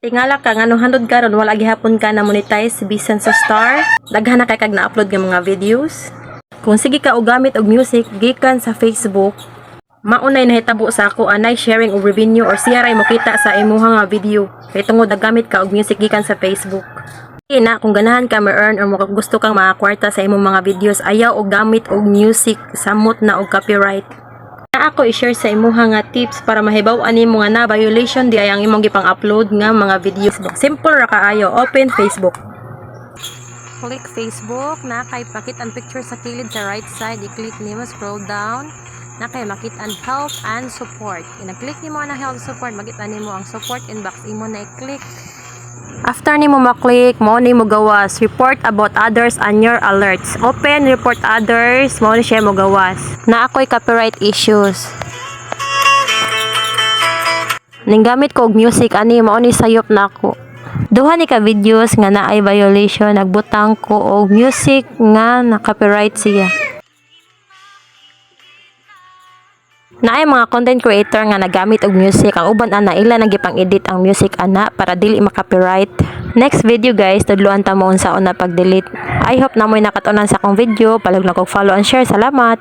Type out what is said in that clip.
Tingala ka nga nung handod karon wala gihapon ka na monetize bisan sa star. Daghan na kay kag na-upload nga mga videos. Kung sige ka og gamit og music gikan sa Facebook, maunay nahitabo sa ako anay sharing og revenue or siya ray makita sa imuha nga video. Kay tungod nagamit ka og music gikan sa Facebook. Na kung ganahan ka ma-earn or gusto kang makakwarta sa imong mga videos, ayaw og gamit og music samot na og copyright. Na ako i-share sa imuha nga tips para mahibaw-an nimo nga na violation di ay ang imong gipang-upload nga mga videos. Simple ra kaayo, open Facebook. Click Facebook, na kay pakit ang picture sa kilid sa right side, i-click nimo, scroll down, na kay makita ang help and support. I-click nimo ang help support, makita nimo ang support inbox, imo na i-click. After nimo ma-click, mo nimo gawas report about others and your alerts. Open report others, mo ni siya mo gawas. Na ako'y copyright issues. Ning gamit ko og music ani mao ni sayop na ako. Duha ni ka videos nga naay violation, nagbutang ko og music nga na copyright siya. Naay mga content creator nga nagamit og music, ang uban ana ila nagipang-edit ang music ana para dili ma-copyright. Next video guys, tudloan ta mo unsaon na pag-delete. I hope na mo'y nakatunan sa akong video. Palug na kog follow and share. Salamat.